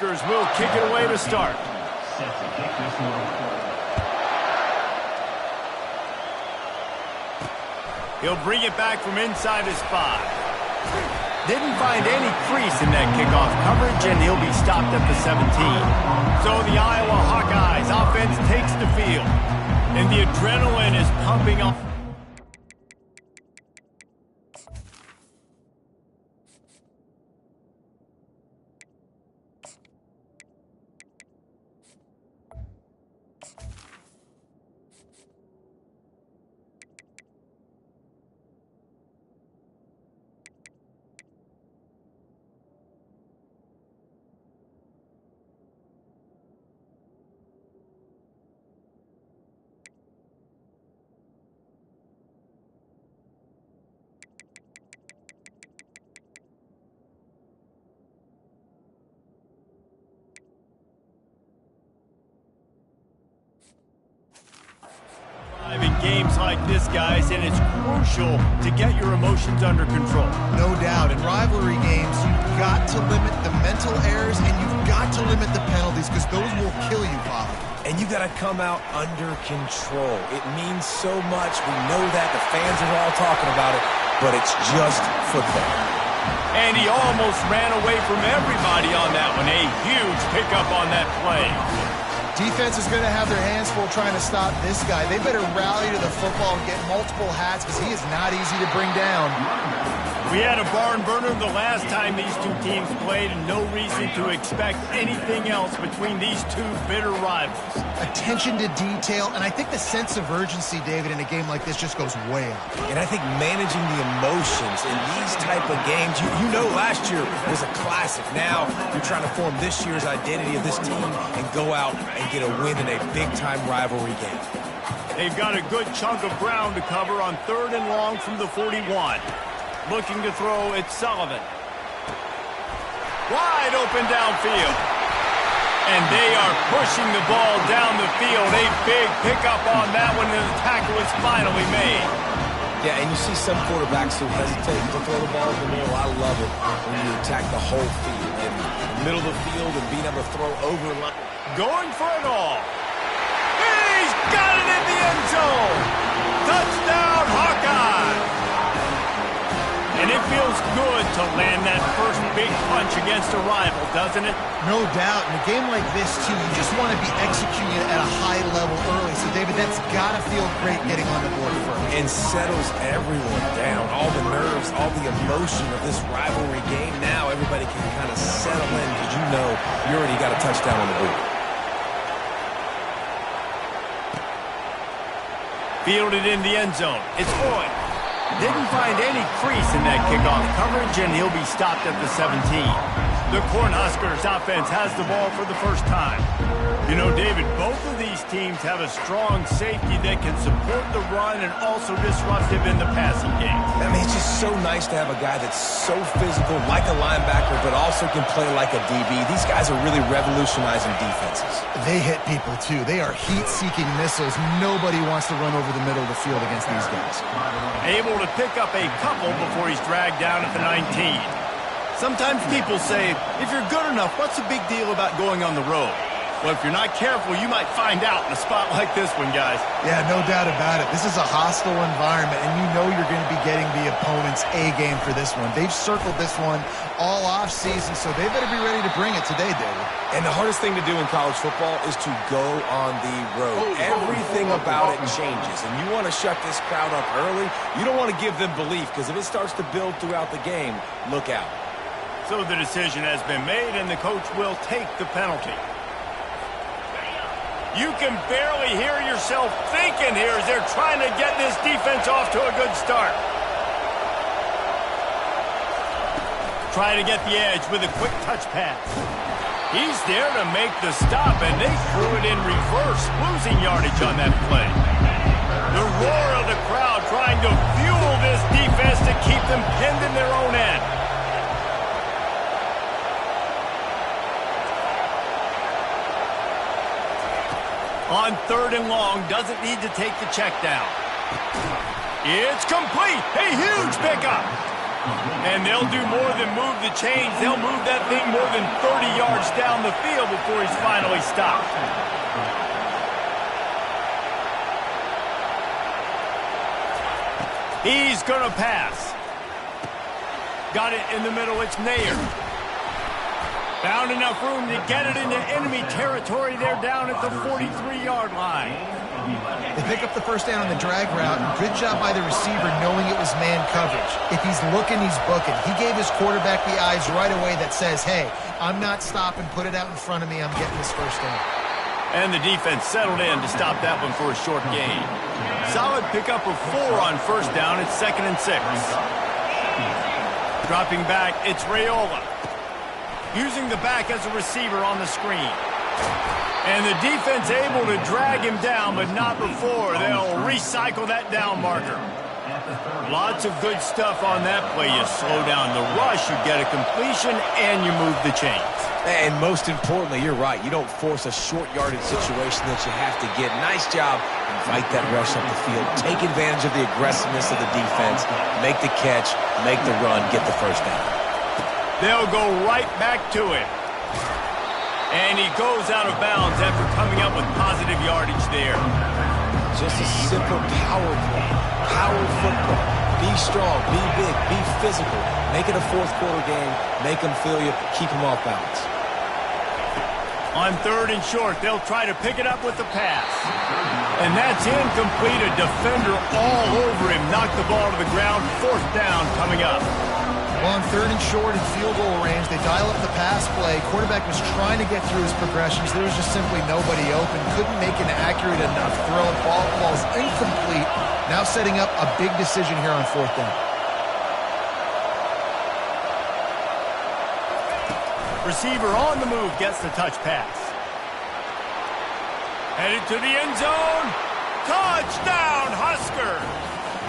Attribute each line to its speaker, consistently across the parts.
Speaker 1: Will kick it away to start. He'll bring it back from inside his 5. Didn't find any crease in that kickoff coverage, and he'll be stopped at the 17. So the Iowa Hawkeyes offense takes the field, and the adrenaline is pumping up. In games like this, guys, and it's crucial to get your emotions under control.
Speaker 2: No doubt. In rivalry games, you've got to limit the mental errors, and you've got to limit the penalties, because those will kill you, Bob.
Speaker 3: And you got to come out under control. It means so much. We know that. The fans are all talking about it, but it's just football.
Speaker 1: And he almost ran away from everybody on that one. A huge pickup on that play.
Speaker 2: Defense is going to have their hands full trying to stop this guy. They better rally to the football and get multiple hats, because he is not easy to bring down.
Speaker 1: We had a barn burner the last time these two teams played, and no reason to expect anything else between these two bitter rivals.
Speaker 2: Attention to detail, and I think the sense of urgency, David, in a game like this just goes way up.
Speaker 3: And I think managing the emotions in these type of games, you know last year was a classic. Now you're trying to form this year's identity of this team and go out and get a win in a big-time rivalry game.
Speaker 1: They've got a good chunk of ground to cover on 3rd and long from the 41. Looking to throw, it's Sullivan. Wide open downfield. And they are pushing the ball down the field. A big pickup on that one, and the tackle is finally made.
Speaker 3: Yeah, and you see some quarterbacks who hesitate to throw the ball in the middle. I love it when you attack the whole field. In the middle of the field and being able to throw over line.
Speaker 1: Going for it all. He's got it in the end zone. Touchdown, Hawkeye. And it feels good to land that first big punch against a rival, doesn't it?
Speaker 2: No doubt. In a game like this, too, you just want to be executing it at a high level early. So, David, that's got to feel great getting on the board first.
Speaker 3: And settles everyone down. All the nerves, all the emotion of this rivalry game. Now everybody can kind of settle in, because you know you already got a touchdown on the board.
Speaker 1: Fielded in the end zone. It's Boyd. Didn't find any crease in that kickoff coverage, and he'll be stopped at the 17. The Cornhuskers offense has the ball for the first time. You know, David, both of these teams have a strong safety that can support the run and also disruptive in the passing game.
Speaker 3: I mean, it's just so nice to have a guy that's so physical, like a linebacker, but also can play like a DB. These guys are really revolutionizing defenses.
Speaker 2: They hit people, too. They are heat-seeking missiles. Nobody wants to run over the middle of the field against these guys.
Speaker 1: Able to pick up a couple before he's dragged down at the 19. Sometimes people say, if you're good enough, what's the big deal about going on the road? Well, if you're not careful, you might find out in a spot like this one, guys.
Speaker 2: Yeah, no doubt about it. This is a hostile environment, and you know you're going to be getting the opponent's A game for this one. They've circled this one all off-season, so they better be ready to bring it today, David.
Speaker 3: And the hardest thing to do in college football is to go on the road. Everything about it changes, and you want to shut this crowd up early. You don't want to give them belief, because if it starts to build throughout the game, look out.
Speaker 1: So the decision has been made, and the coach will take the penalty. You can barely hear yourself thinking here as they're trying to get this defense off to a good start. Try to get the edge with a quick touch pass. He's there to make the stop, and they threw it in reverse, losing yardage on that play. The roar of the crowd trying to fuel this defense to keep them pinned in their own end. On 3rd and long, doesn't need to take the check down. It's complete. A huge pickup. And they'll do more than move the chains. They'll move that thing more than 30 yards down the field before he's finally stopped. He's going to pass. Got it in the middle. It's Nair. Found enough room to get it into enemy territory. They're down at the 43-yard line.
Speaker 2: They pick up the first down on the drag route. Good job by the receiver knowing it was man coverage. If he's looking, he's booking. He gave his quarterback the eyes right away that says, hey, I'm not stopping. Put it out in front of me. I'm getting this first down.
Speaker 1: And the defense settled in to stop that one for a short gain. Solid pickup of 4 on first down. It's 2nd and 6. Dropping back, it's Raiola. Using the back as a receiver on the screen. And the defense able to drag him down, but not before they'll recycle that down marker. Lots of good stuff on that play. You slow down the rush, you get a completion, and you move the chains.
Speaker 3: And most importantly, you're right. You don't force a short yardage situation that you have to get. Nice job. Invite that rush up the field. Take advantage of the aggressiveness of the defense. Make the catch, make the run, get the first down.
Speaker 1: They'll go right back to him. And he goes out of bounds after coming up with positive yardage there.
Speaker 3: Just a simple power play. Power football. Be strong, be big, be physical. Make it a fourth quarter game. Make them feel you. Keep them off balance.
Speaker 1: On 3rd and short, they'll try to pick it up with the pass. And that's incomplete. A defender all over him. Knocked the ball to the ground. 4th down coming up.
Speaker 2: Well, on 3rd and short in field goal range, they dial up the pass play. Quarterback was trying to get through his progressions. There was just simply nobody open. Couldn't make an accurate enough throw. Ball's incomplete. Now setting up a big decision here on 4th down.
Speaker 1: Receiver on the move gets the touch pass. Headed to the end zone. Touchdown, Huskers!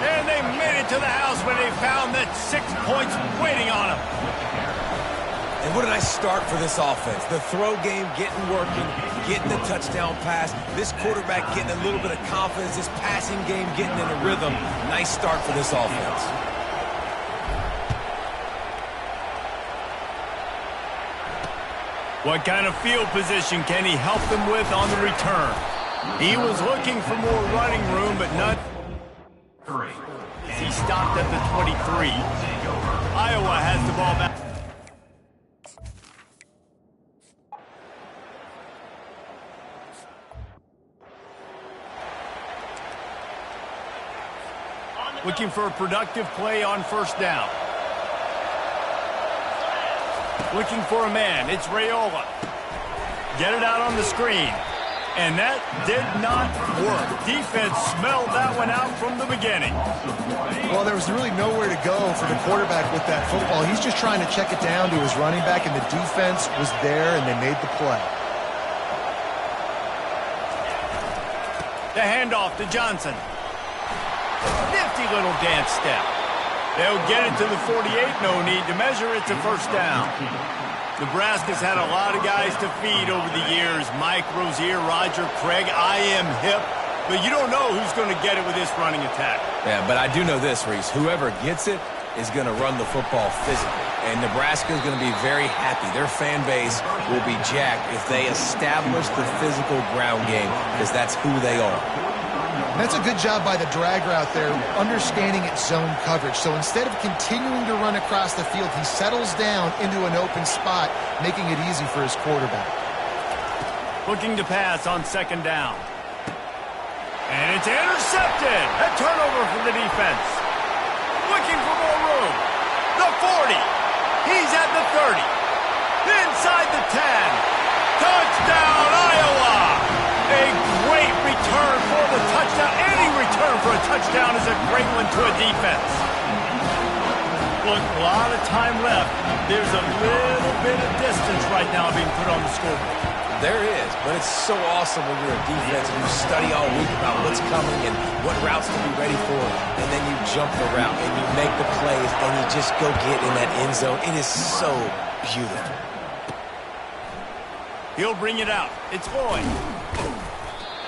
Speaker 1: And they made it to the house when they found that 6 points waiting on them.
Speaker 3: And what a nice start for this offense. The throw game getting working, getting the touchdown pass. This quarterback getting a little bit of confidence. This passing game getting in a rhythm. Nice start for this offense.
Speaker 1: What kind of field position can he help them with on the return? He was looking for more running room, but not. He stopped at the 23. Iowa has the ball back. Looking for a productive play on first down. Looking for a man. It's Raiola. Get it out on the screen. And that did not work. Defense smelled that one out from the beginning.
Speaker 2: Well, there was really nowhere to go for the quarterback with that football. He's just trying to check it down to his running back, and the defense was there, and they made the play.
Speaker 1: The handoff to Johnson. Nifty little dance step. They'll get it to the 48. No need to measure. It's a first down. Nebraska's had a lot of guys to feed over the years. Mike Rozier, Roger Craig, I am hip. But you don't know who's going to get it with this running attack.
Speaker 3: Yeah, but I do know this, Reese. Whoever gets it is going to run the football physically. And Nebraska is going to be very happy. Their fan base will be jacked if they establish the physical ground game, because that's who they are.
Speaker 2: That's a good job by the drag route there, understanding its zone coverage. So instead of continuing to run across the field, he settles down into an open spot, making it easy for his quarterback.
Speaker 1: Looking to pass on 2nd down. And it's intercepted. A turnover for the defense. Looking for more room. The 40. He's at the 30. Inside the 10. Touchdown, Iowa! A great return for the touchdown. Any return for a touchdown is a great one to a defense. Look, a lot of time left. There's a little bit of distance right now being put on the scoreboard.
Speaker 3: There is, but it's so awesome when you're a defense and you study all week about what's coming and what routes to be ready for, and then you jump the route and you make the plays and you just go get in that end zone. It is so beautiful.
Speaker 1: He'll bring it out. It's Lloyd.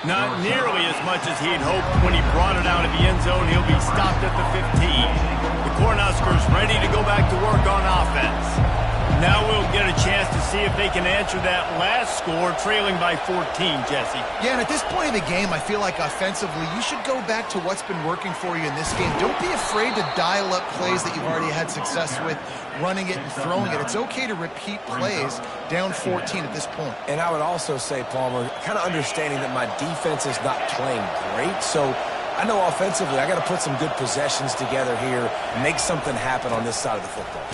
Speaker 1: Not nearly as much as he'd hoped when he brought it out of the end zone. He'll be stopped at the 15. The Cornhuskers ready to go back to work on offense. Now we'll get a chance to see if they can answer that last score, trailing by 14, Jesse.
Speaker 2: Yeah, and at this point of the game, I feel like offensively, you should go back to what's been working for you in this game. Don't be afraid to dial up plays that you've already had success with, running it and throwing it. It's okay to repeat plays down 14 at this point.
Speaker 3: And I would also say, Palmer, kind of understanding that my defense is not playing great, so I know offensively I got to put some good possessions together here and make something happen on this side of the football.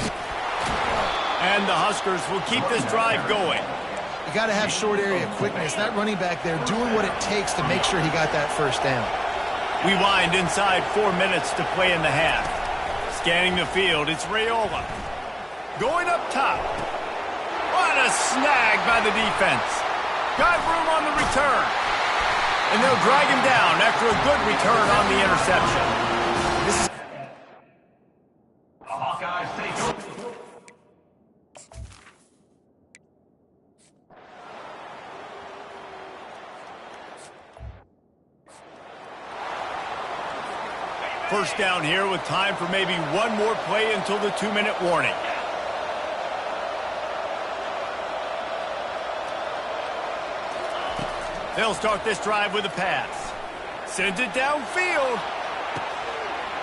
Speaker 1: And the Huskers will keep this drive going.
Speaker 2: You got to have short area quickness. That running back there doing what it takes to make sure he got that first down.
Speaker 1: We wind inside 4 minutes to play in the half. Scanning the field, it's Raiola. Going up top. What a snag by the defense. Got room on the return. And they'll drag him down after a good return on the interception. This is first down here with time for maybe one more play until the 2-minute warning. They'll start this drive with a pass. Sends it downfield.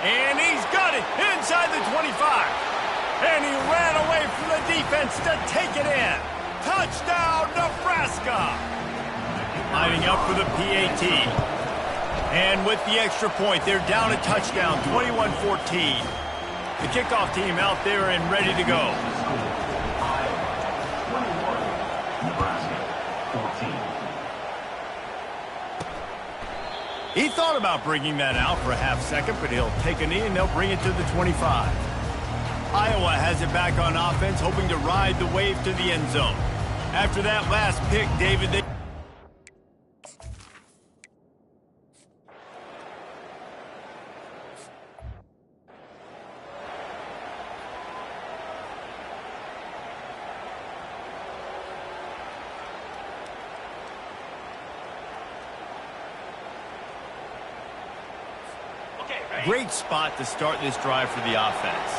Speaker 1: And he's got it inside the 25. And he ran away from the defense to take it in. Touchdown, Nebraska! Lining up for the PAT. And with the extra point, they're down a touchdown, 21-14. The kickoff team out there and ready to go. He thought about bringing that out for a half second, but he'll take a knee and they'll bring it to the 25. Iowa has it back on offense, hoping to ride the wave to the end zone. After that last pick, David, they great spot to start this drive for the offense.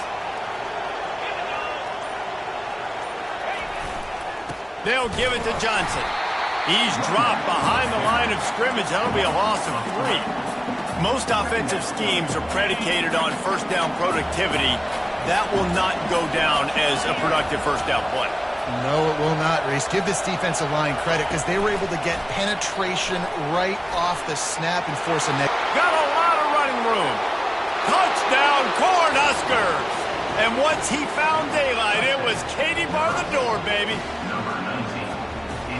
Speaker 1: They'll give it to Johnson. He's dropped behind the line of scrimmage. That'll be a loss of 3. Most offensive schemes are predicated on first down productivity. That will not go down as a productive first down play.
Speaker 2: No, it will not, Reese. Give this defensive line credit because they were able to get penetration right off the snap and force a net.
Speaker 1: Got a lot of running room. Touchdown, Cornhuskers! And once he found daylight, it was Katie bar the door, baby.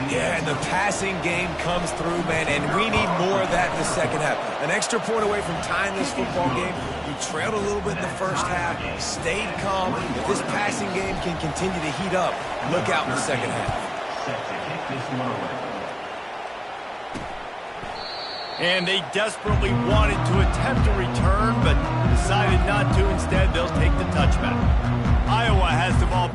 Speaker 3: Yeah, and the passing game comes through, man, and we need more of that in the second half. An extra point away from tying this football game. We trailed a little bit in the first half, stayed calm. If this passing game can continue to heat up, look out in the second half.
Speaker 1: And they desperately wanted to attempt a return, but decided not to. Instead, they'll take the touchback. Iowa has the ball.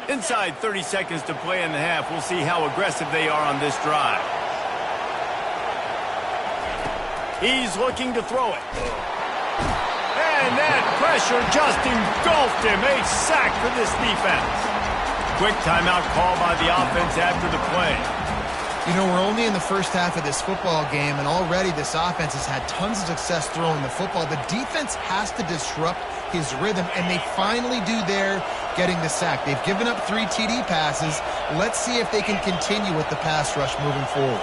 Speaker 1: Inside 30 seconds to play in the half. We'll see how aggressive they are on this drive. He's looking to throw it. And that pressure just engulfed him. A sack for this defense. Quick timeout call by the offense after the play.
Speaker 2: You know, we're only in the first half of this football game, and already this offense has had tons of success throwing the football. The defense has to disrupt his rhythm, and they finally do there, getting the sack. They've given up 3 TD passes. Let's see if they can continue with the pass rush moving forward.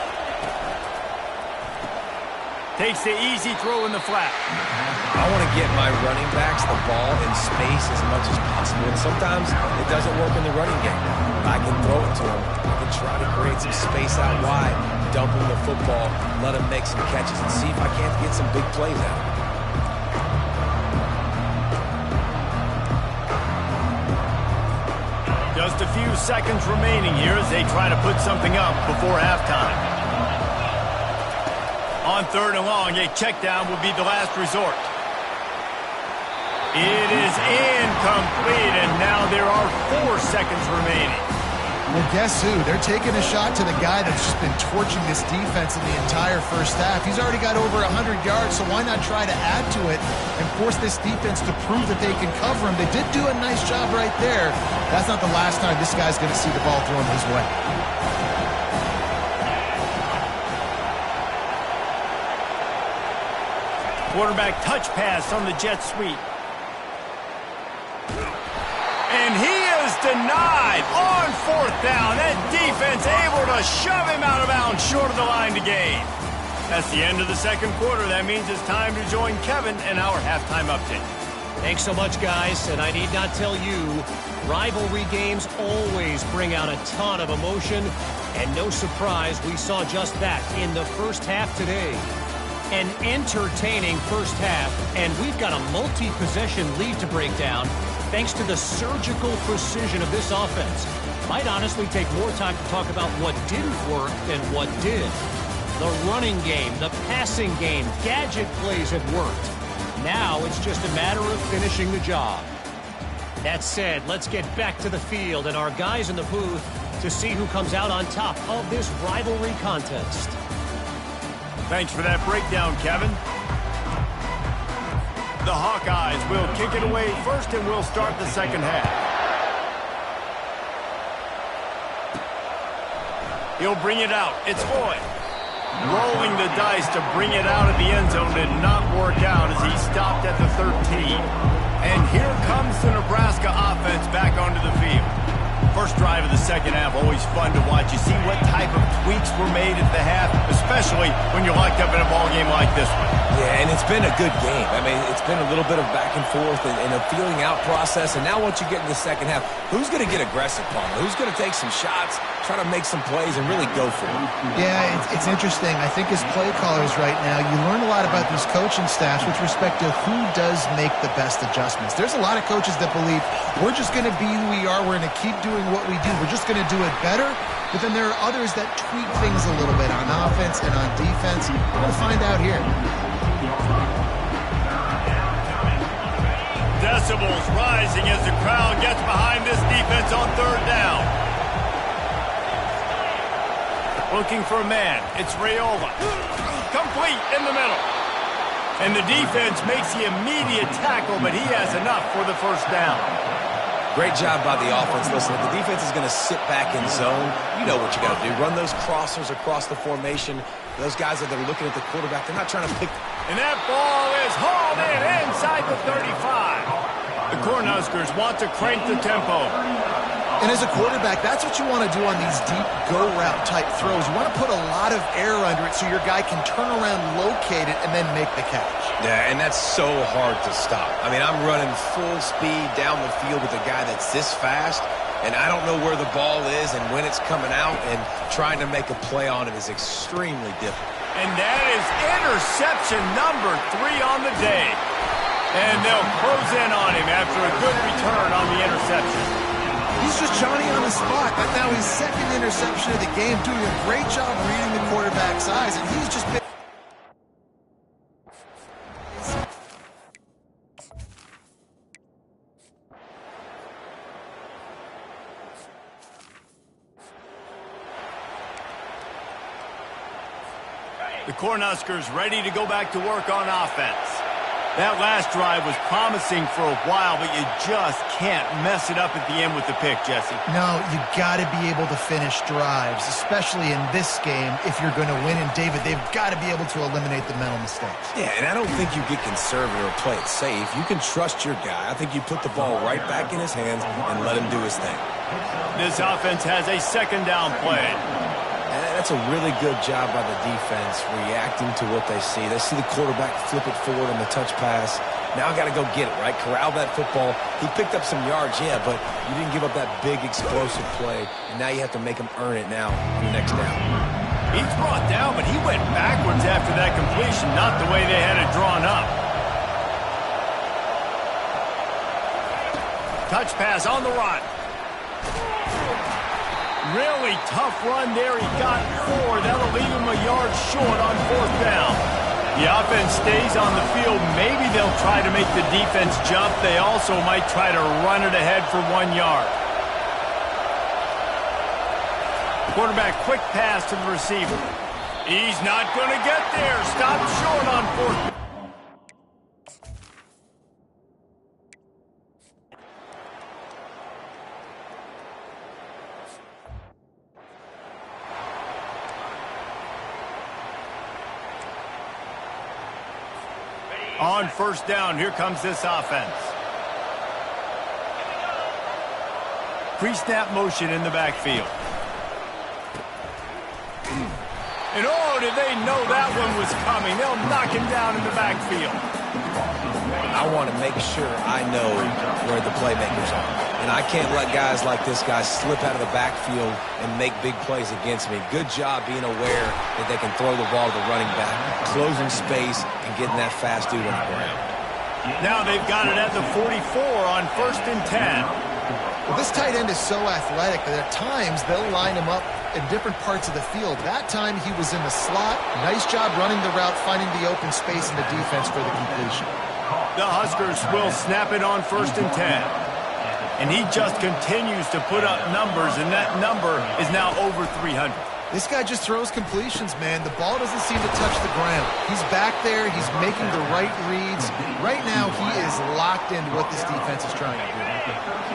Speaker 1: Takes the easy throw in the flat.
Speaker 3: I want to get my running backs the ball in space as much as possible. And sometimes it doesn't work in the running game. I can throw it to them. I can try to create some space out wide, dump them the football, let them make some catches, and see if I can't get some big plays out of it.
Speaker 1: Just a few seconds remaining here as they try to put something up before halftime. On 3rd and long, a check down will be the last resort. It is incomplete, and now there are 4 seconds remaining.
Speaker 2: Well, guess who? They're taking a shot to the guy that's just been torching this defense in the entire first half. He's already got over 100 yards, so why not try to add to it and force this defense to prove that they can cover him? They did do a nice job right there. That's not the last time this guy's going to see the ball thrown his way.
Speaker 1: Quarterback touch pass on the jet sweep. And he is denied on fourth down. That defense able to shove him out of bounds short of the line to gain. That's the end of the second quarter. That means it's time to join Kevin in our halftime update.
Speaker 4: Thanks so much, guys. And I need not tell you, rivalry games always bring out a ton of emotion. And no surprise, we saw just that in the first half today. An entertaining first half, and we've got a multi-possession lead to break down thanks to the surgical precision of this offense. Might honestly take more time to talk about what didn't work than what did. The running game, the passing game, gadget plays have worked. Now it's just a matter of finishing the job. That said, let's get back to the field and our guys in the booth to see who comes out on top of this rivalry contest.
Speaker 1: Thanks for that breakdown, Kevin. The Hawkeyes will kick it away first, and we'll start the second half. He'll bring it out. It's Boyd. Rolling the dice to bring it out of the end zone did not work out as he stopped at the 13. And here comes the Nebraska offense back onto the field. First drive of the second half, always fun to watch. You see what type of tweaks were made at the half, especially when you're locked up in a ball game like this one.
Speaker 3: Yeah, and it's been a good game. I mean, it's been a little bit of back and forth and a feeling out process. And now once you get in the second half, who's going to get aggressive, Palmer? Who's going to take some shots, try to make some plays, and really go for it?
Speaker 2: Yeah, it's interesting. I think as play callers right now, you learn a lot about these coaching staffs with respect to who does make the best adjustments. There's a lot of coaches that believe we're just going to be who we are. We're going to keep doing what we do. We're just going to do it better. But then there are others that tweak things a little bit on offense and on defense. We're going to find out here.
Speaker 1: Decibels rising as the crowd gets behind this defense on third down. Looking for a man. It's Raiola. Complete in the middle. And the defense makes the immediate tackle, but he has enough for the first down.
Speaker 3: Great job by the offense. Listen, if the defense is going to sit back in zone, you know what you got to do. Run those crossers across the formation. Those guys that are looking at the quarterback, they're not trying to pick.
Speaker 1: And that ball is hauled in inside the 35. The Cornhuskers want to crank the tempo.
Speaker 2: And as a quarterback, that's what you want to do on these deep go route type throws. You want to put a lot of air under it so your guy can turn around, locate it, and then make the catch.
Speaker 3: Yeah, and that's so hard to stop. I mean, I'm running full speed down the field with a guy that's this fast, and I don't know where the ball is and when it's coming out, and trying to make a play on it is extremely difficult.
Speaker 1: And that is interception number 3 on the day. And they'll close in on him after a good return on the interception.
Speaker 2: He's just Johnny on the spot. That's now his second interception of the game, doing a great job reading the quarterback's eyes, and he's just been...
Speaker 1: The Cornhuskers ready to go back to work on offense. That last drive was promising for a while, but you just can't mess it up at the end with the pick, Jesse.
Speaker 2: No, you got to be able to finish drives, especially in this game if you're going to win. And, David, they've got to be able to eliminate the mental mistakes.
Speaker 3: Yeah, and I don't think you get conservative or play it safe. You can trust your guy. I think you put the ball right back in his hands and let him do his thing.
Speaker 1: This offense has a second down play.
Speaker 3: That's a really good job by the defense, reacting to what they see. They see the quarterback flip it forward on the touch pass. Now I got to go get it, right? Corral that football. He picked up some yards, yeah, but you didn't give up that big explosive play, and now you have to make him earn it now on the next down.
Speaker 1: He's brought down, but he went backwards after that completion, not the way they had it drawn up. Touch pass on the run. Really tough run there. He got 4. That'll leave him a yard short on fourth down. The offense stays on the field. Maybe they'll try to make the defense jump. They also might try to run it ahead for 1 yard. Quarterback quick pass to the receiver. He's not going to get there. Stopped short on fourth. On first down, here comes this offense. Pre-snap motion in the backfield. And oh, did they know that one was coming. They'll knock him down in the backfield.
Speaker 3: I want to make sure I know where the playmakers are. And I can't let guys like this guy slip out of the backfield and make big plays against me. Good job being aware that they can throw the ball to the running back, closing space, and getting that fast dude on the ground.
Speaker 1: Now they've got it at the 44 on 1st and 10.
Speaker 2: Well, this tight end is so athletic that at times they'll line him up in different parts of the field. That time he was in the slot. Nice job running the route, finding the open space in the defense for the completion.
Speaker 1: The Huskers will snap it on 1st and 10. And he just continues to put up numbers, and that number is now over 300.
Speaker 2: This guy just throws completions, man. The ball doesn't seem to touch the ground. He's back there. He's making the right reads. Right now, he is locked into what this defense is trying to do.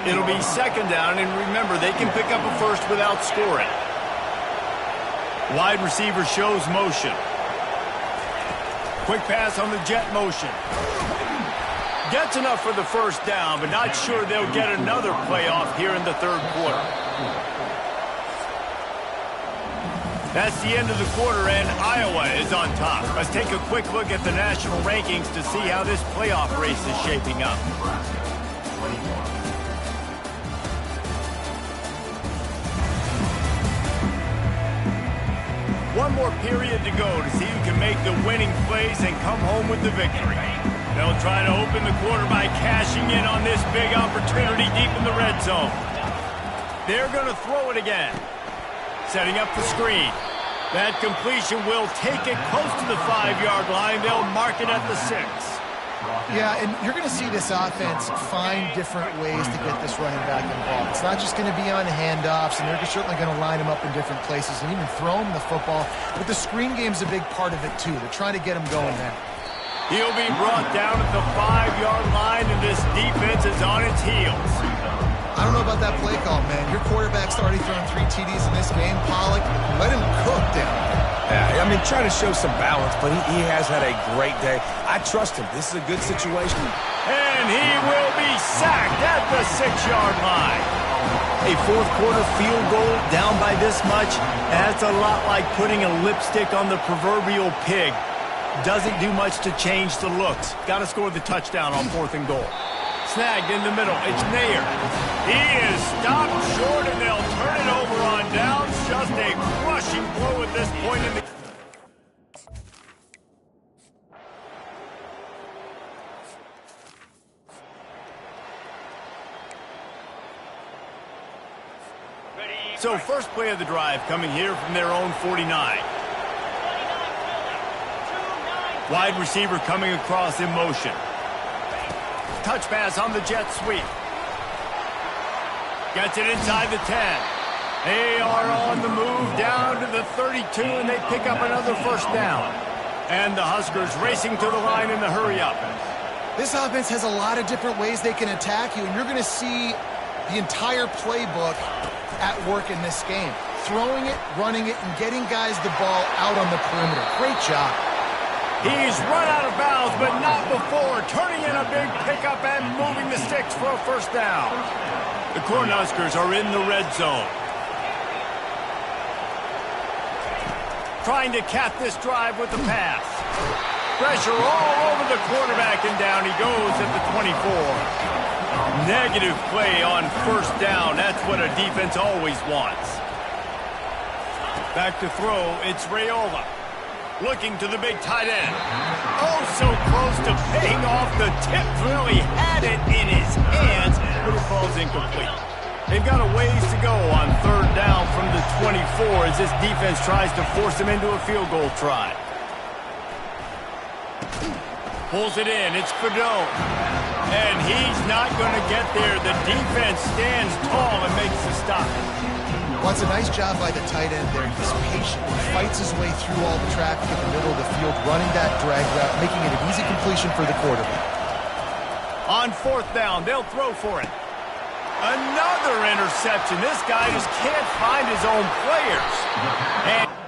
Speaker 1: It'll be 2nd down, and remember, they can pick up a first without scoring. Wide receiver shows motion. Quick pass on the jet motion. Gets enough for the first down, but not sure they'll get another playoff here in the 3rd quarter. That's the end of the quarter, and Iowa is on top. Let's take a quick look at the national rankings to see how this playoff race is shaping up. One more period to go to see who can make the winning plays and come home with the victory. They'll try to open the quarter by cashing in on this big opportunity deep in the red zone. They're going to throw it again. Setting up the screen. That completion will take it close to the 5-yard line. They'll mark it at the 6.
Speaker 2: Yeah, and you're going to see this offense find different ways to get this running back involved. It's not just going to be on handoffs, and they're certainly going to line him up in different places and even throw him the football. But the screen game's a big part of it, too. They're trying to get him going there.
Speaker 1: He'll be brought down at the 5-yard line, and this defense is on its heels.
Speaker 2: I don't know about that play call, man. Your quarterback's already thrown 3 TDs in this game, Pollock. Let him cook down there.
Speaker 3: Yeah, I mean, trying to show some balance, but he has had a great day. I trust him. This is a good situation.
Speaker 1: And he will be sacked at the 6-yard line. A 4th quarter field goal down by this much, that's a lot like putting a lipstick on the proverbial pig. Doesn't do much to change the looks. Got to score the touchdown on 4th and goal. Snagged in the middle. It's Nair. He is stopped short, and they'll turn it over on downs. Just a crushing blow at this point in the... So first play of the drive coming here from their own 49. Wide receiver coming across in motion. Touch pass on the jet sweep. Gets it inside the 10. They are on the move down to the 32, and they pick up another first down. And the Huskers racing to the line in the hurry-up.
Speaker 2: This offense has a lot of different ways they can attack you, and you're going to see the entire playbook at work in this game. Throwing it, running it, and getting guys the ball out on the perimeter. Great job.
Speaker 1: He's run out of bounds, but not before. Turning in a big pickup and moving the sticks for a first down. The Cornhuskers are in the red zone. Trying to cap this drive with the pass. Pressure all over the quarterback, and down he goes at the 24. Negative play on first down. That's what a defense always wants. Back to throw, it's Raiola. Looking to the big tight end. Oh, so close to paying off the tip. Really had it in his hands, but it falls incomplete. They've got a ways to go on 3rd down from the 24 as this defense tries to force him into a field goal try. Pulls it in. It's Fedone. And he's not going to get there. The defense stands tall and makes the stop.
Speaker 2: Well, it's a nice job by the tight end there. He's patient. He fights his way through all the traffic in the middle of the field, running that drag route, making it an easy completion for the quarterback.
Speaker 1: On fourth down, they'll throw for it. Another interception. This guy just can't find his own players. And